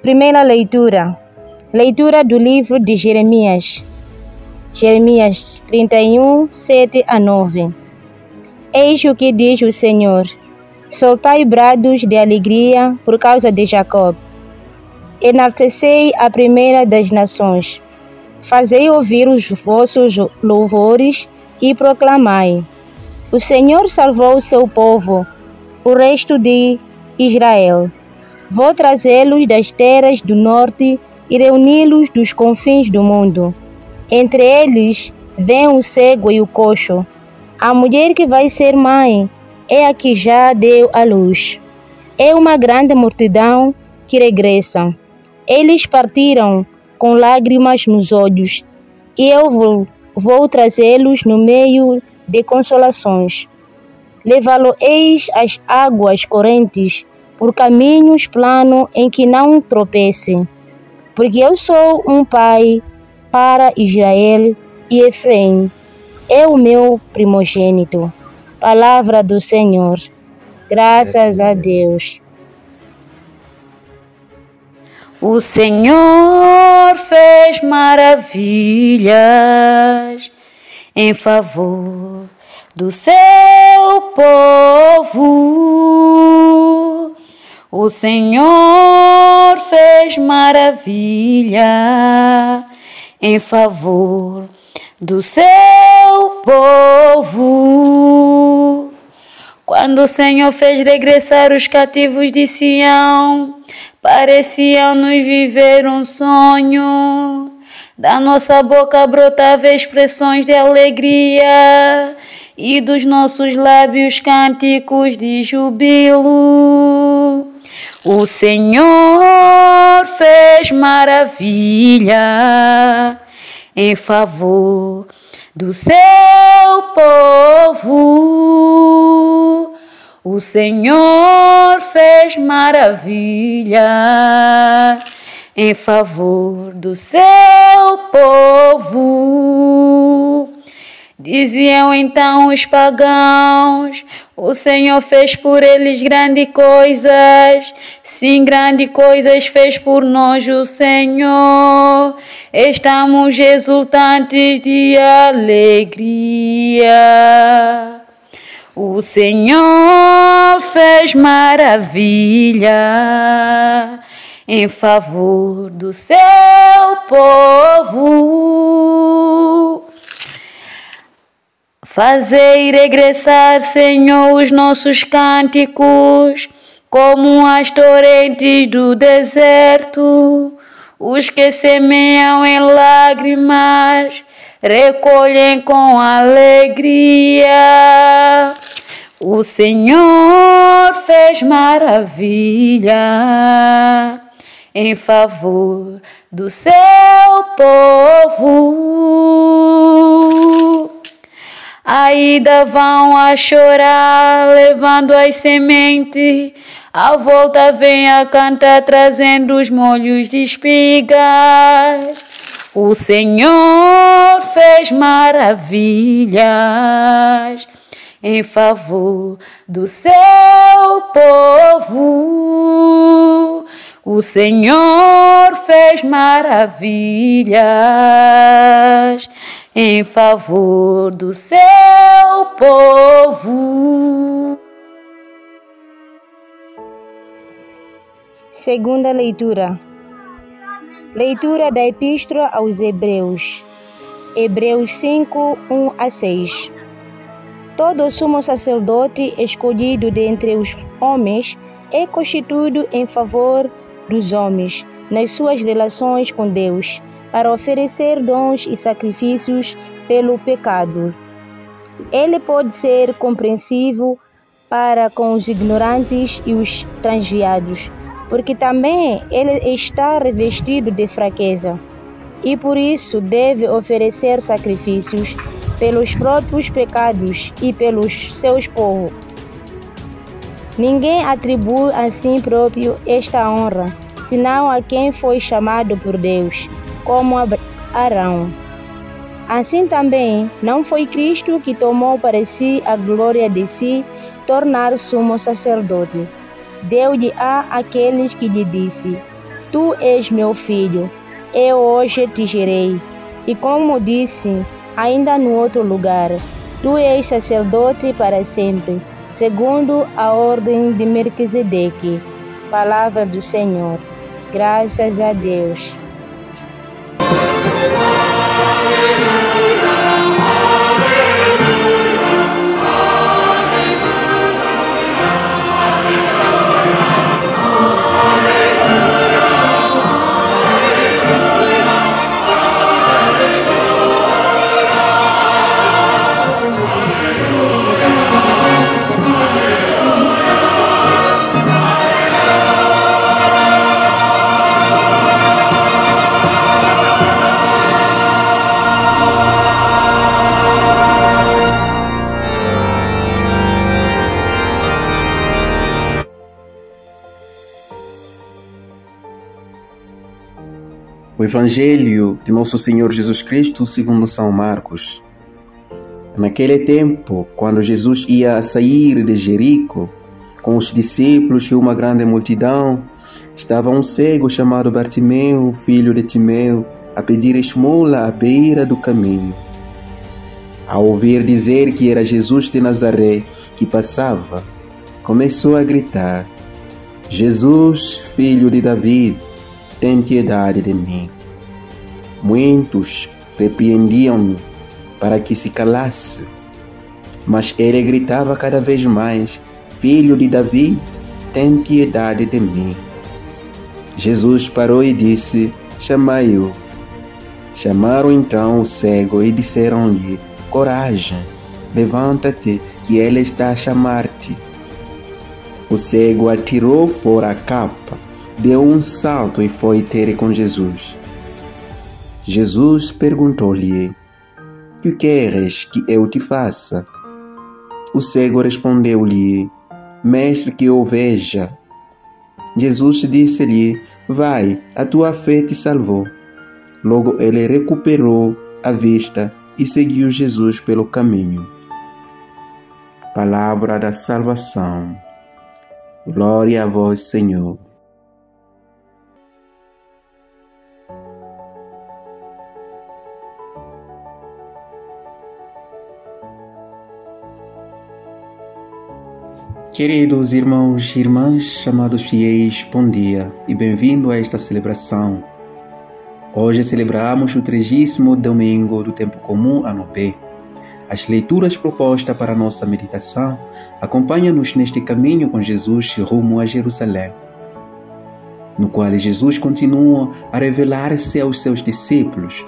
Primeira leitura. Leitura do livro de Jeremias. Jeremias 31, 7 a 9. Eis o que diz o Senhor: soltai brados de alegria por causa de Jacó. Enaltecei a primeira das nações. Fazei ouvir os vossos louvores e proclamai: o Senhor salvou o seu povo, o resto de Israel. Vou trazê-los das terras do norte e reuni-los dos confins do mundo. Entre eles vem o cego e o coxo. A mulher que vai ser mãe é a que já deu à luz. É uma grande multidão que regressa. Eles partiram com lágrimas nos olhos, e eu vou trazê-los no meio de consolações. Levá-lo-eis às águas correntes, por caminhos planos em que não tropece. Porque eu sou um pai para Israel e Efraim é o meu primogênito. Palavra do Senhor. Graças a Deus. O Senhor fez maravilhas em favor do seu povo. O Senhor fez maravilha em favor do seu povo. Quando o Senhor fez regressar os cativos de Sião, parecia-nos viver um sonho. Da nossa boca brotavam expressões de alegria e dos nossos lábios cânticos de júbilo. O Senhor fez maravilha em favor do seu povo. O Senhor fez maravilha em favor do seu povo. Diziam então os pagãos: o Senhor fez por eles grandes coisas. Sim, grandes coisas fez por nós o Senhor. Estamos exultantes de alegria. O Senhor fez maravilha em favor do seu povo. Fazei regressar, Senhor, os nossos cânticos, como as torrentes do deserto. Os que semeiam em lágrimas, recolhem com alegria. O Senhor fez maravilha em favor do seu povo. Ainda vão a chorar, levando as sementes. À volta vem a cantar, trazendo os molhos de espigas. O Senhor fez maravilhas em favor do seu povo. O Senhor fez maravilhas em favor do seu povo. Segunda leitura. Leitura da Epístola aos Hebreus. Hebreus 5, 1 a 6. Todo sumo sacerdote escolhido dentre os homens é constituído em favor dos homens, nas suas relações com Deus, para oferecer dons e sacrifícios pelo pecado. Ele pode ser compreensivo para com os ignorantes e os transviados, porque também ele está revestido de fraqueza, e por isso deve oferecer sacrifícios pelos próprios pecados e pelos seus povos. Ninguém atribui a si próprio esta honra, senão a quem foi chamado por Deus, como Arão. Assim também, não foi Cristo que tomou para si a glória de se tornar sumo sacerdote. Deu-lhe a aqueles que lhe disse: Tu és meu filho, eu hoje te gerei. E como disse, ainda no outro lugar, tu és sacerdote para sempre, segundo a ordem de Melquisedeque. Palavra do Senhor. Graças a Deus. O Evangelho de Nosso Senhor Jesus Cristo segundo São Marcos. Naquele tempo, quando Jesus ia sair de Jerico, com os discípulos e uma grande multidão, estava um cego chamado Bartimeu, filho de Timeu, a pedir esmola à beira do caminho. Ao ouvir dizer que era Jesus de Nazaré que passava, começou a gritar: Jesus, filho de Davi, tem piedade de mim. Muitos repreendiam-no para que se calasse, mas ele gritava cada vez mais: Filho de Davi, tem piedade de mim. Jesus parou e disse: Chamai-o. Chamaram então o cego e disseram-lhe: Coragem, levanta-te, que ele está a chamar-te. O cego atirou fora a capa, deu um salto e foi ter com Jesus. Jesus perguntou-lhe: Que queres que eu te faça? O cego respondeu-lhe: Mestre, que eu veja. Jesus disse-lhe: Vai, a tua fé te salvou. Logo ele recuperou a vista e seguiu Jesus pelo caminho. Palavra da salvação. Glória a vós, Senhor. Queridos irmãos e irmãs, chamados fiéis, bom dia e bem-vindo a esta celebração. Hoje celebramos o 30º domingo do tempo comum, ano B. As leituras propostas para a nossa meditação acompanham-nos neste caminho com Jesus rumo a Jerusalém, no qual Jesus continua a revelar-se aos seus discípulos,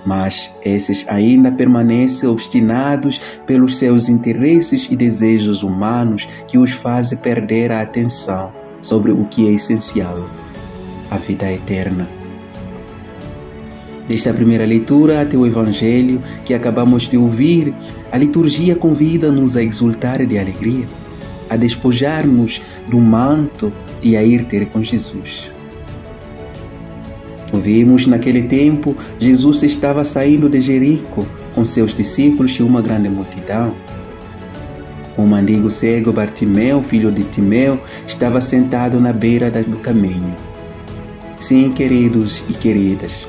mas esses ainda permanecem obstinados pelos seus interesses e desejos humanos que os fazem perder a atenção sobre o que é essencial, a vida eterna. Desta primeira leitura até o Evangelho que acabamos de ouvir, a liturgia convida-nos a exultar de alegria, a despojar-nos do manto e a ir ter com Jesus. Ouvimos naquele tempo, Jesus estava saindo de Jerico com seus discípulos e uma grande multidão. O mendigo cego Bartimeu, filho de Timeu, estava sentado na beira do caminho. Sim, queridos e queridas,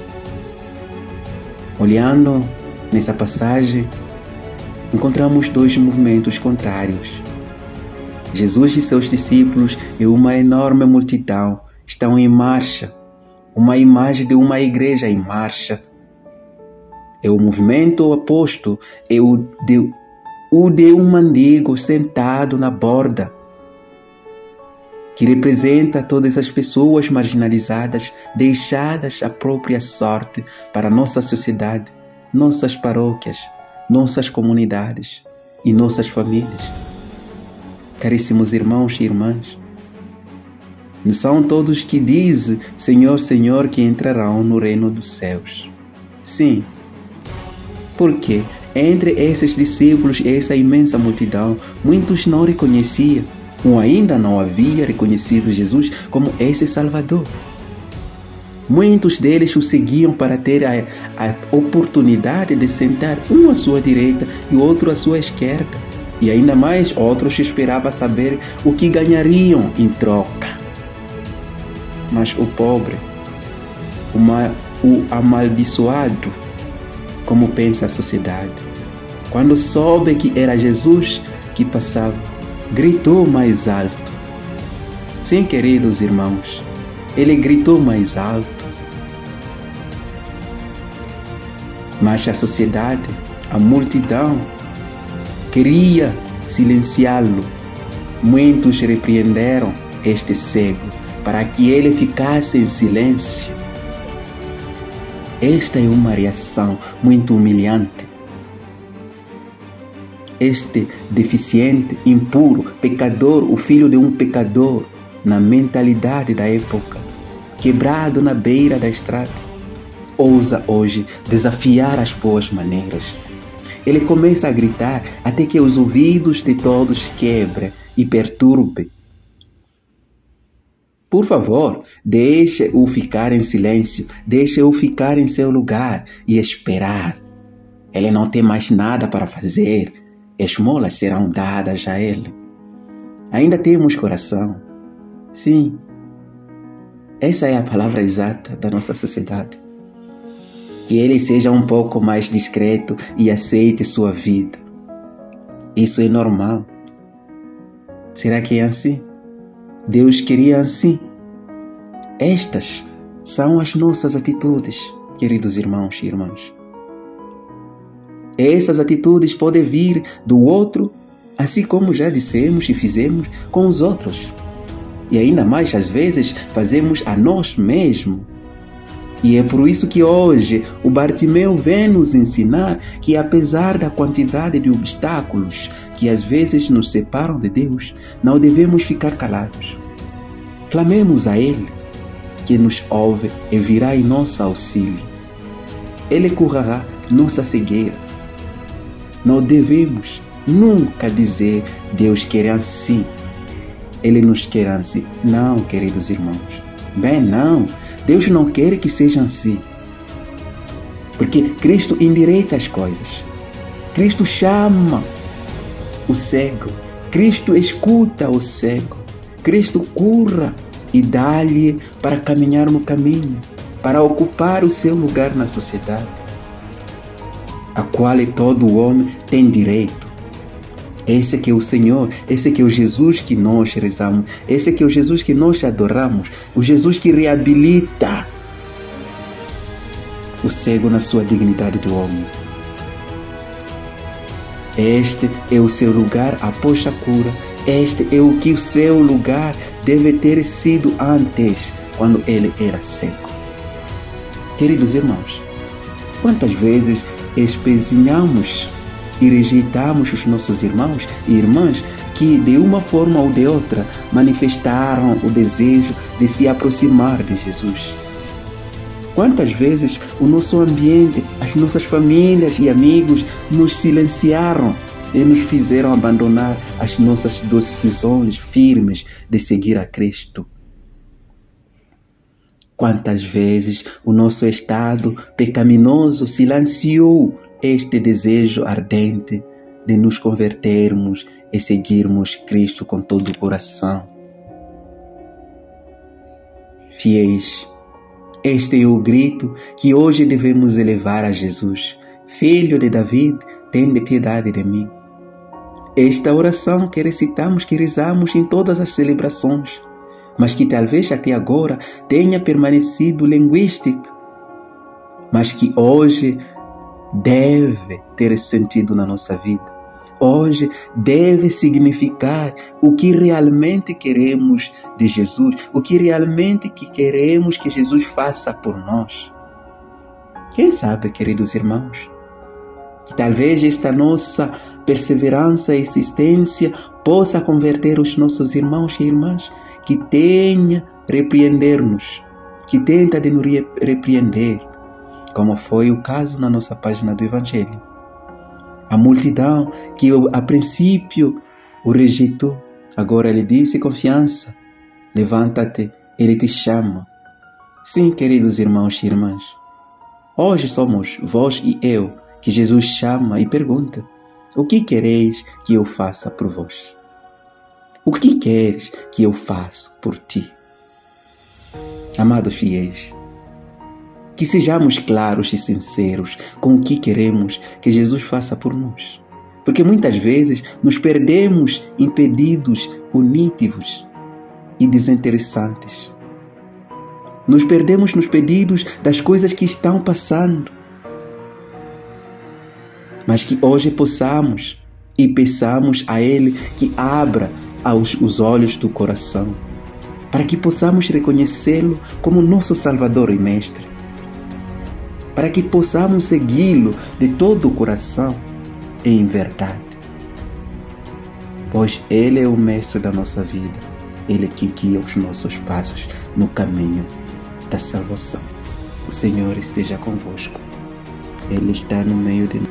olhando nessa passagem, encontramos dois movimentos contrários. Jesus e seus discípulos e uma enorme multidão estão em marcha, uma imagem de uma igreja em marcha. É o movimento oposto, é o de um mendigo sentado na borda, que representa todas as pessoas marginalizadas, deixadas à própria sorte para nossa sociedade, nossas paróquias, nossas comunidades e nossas famílias. Caríssimos irmãos e irmãs, não são todos que dizem Senhor, Senhor que entrarão no reino dos céus. Sim, porque entre esses discípulos e essa imensa multidão, muitos não reconheciam, ou ainda não havia reconhecido Jesus como esse Salvador. Muitos deles o seguiam para ter a oportunidade de sentar um à sua direita e outro à sua esquerda. E ainda mais outros esperavam saber o que ganhariam em troca. Mas o pobre, o amaldiçoado, como pensa a sociedade. Quando soube que era Jesus que passava, gritou mais alto. Sim, queridos irmãos, ele gritou mais alto. Mas a sociedade, a multidão, queria silenciá-lo. Muitos repreenderam este cego para que ele ficasse em silêncio. Esta é uma reação muito humilhante. Este deficiente, impuro, pecador, o filho de um pecador, na mentalidade da época, quebrado na beira da estrada, ousa hoje desafiar as boas maneiras. Ele começa a gritar até que os ouvidos de todos quebrem e perturbem. Por favor, deixe-o ficar em silêncio, deixe-o ficar em seu lugar e esperar. Ele não tem mais nada para fazer. Esmolas serão dadas a ele. Ainda temos coração. Sim, essa é a palavra exata da nossa sociedade. Que ele seja um pouco mais discreto e aceite sua vida. Isso é normal. Será que é assim? Deus queria assim. Estas são as nossas atitudes, queridos irmãos e irmãs. Essas atitudes podem vir do outro, assim como já dissemos e fizemos com os outros. E ainda mais, às vezes, fazemos a nós mesmos. E é por isso que hoje o Bartimeu vem nos ensinar que, apesar da quantidade de obstáculos que às vezes nos separam de Deus, não devemos ficar calados. Clamemos a Ele, que nos ouve e virá em nosso auxílio. Ele curará nossa cegueira. Não devemos nunca dizer Deus quer assim, Ele nos quer assim. Não, queridos irmãos. Bem, não. Deus não quer que seja assim. Porque Cristo endireita as coisas. Cristo chama o cego. Cristo escuta o cego. Cristo cura e dá-lhe para caminhar no caminho, para ocupar o seu lugar na sociedade, a qual todo homem tem direito. Esse que é o Senhor, esse que é o Jesus que nós rezamos, esse que é o Jesus que nós adoramos, o Jesus que reabilita o cego na sua dignidade de homem. Este é o seu lugar após a cura, este é o que o seu lugar deve ter sido antes, quando ele era cego. Queridos irmãos, quantas vezes espezinhamos e rejeitamos os nossos irmãos e irmãs que, de uma forma ou de outra, manifestaram o desejo de se aproximar de Jesus. Quantas vezes o nosso ambiente, as nossas famílias e amigos nos silenciaram e nos fizeram abandonar as nossas decisões firmes de seguir a Cristo. Quantas vezes o nosso estado pecaminoso silenciou este desejo ardente de nos convertermos e seguirmos Cristo com todo o coração. Fiéis, este é o grito que hoje devemos elevar a Jesus. Filho de David, tende piedade de mim. Esta oração que recitamos, que rezamos em todas as celebrações, mas que talvez até agora tenha permanecido linguística, mas que hoje deve ter sentido na nossa vida. Hoje deve significar o que realmente queremos de Jesus, o que realmente queremos que Jesus faça por nós. Quem sabe, queridos irmãos, que talvez esta nossa perseverança e insistência possa converter os nossos irmãos e irmãs que tenha repreender-nos, que tenta de nos repreender, como foi o caso na nossa página do Evangelho. A multidão que a princípio o rejeitou, agora ele disse confiança, levanta-te, ele te chama. Sim, queridos irmãos e irmãs, hoje somos vós e eu que Jesus chama e pergunta: o que quereis que eu faça por vós? O que queres que eu faça por ti? Amados fiéis, que sejamos claros e sinceros com o que queremos que Jesus faça por nós. Porque muitas vezes nos perdemos em pedidos punitivos e desinteressantes. Nos perdemos nos pedidos das coisas que estão passando. Mas que hoje possamos e peçamos a Ele que abra os olhos do coração, para que possamos reconhecê-lo como nosso Salvador e Mestre, para que possamos segui-lo de todo o coração e em verdade. Pois Ele é o Mestre da nossa vida, Ele que guia os nossos passos no caminho da salvação. O Senhor esteja convosco, Ele está no meio de nós.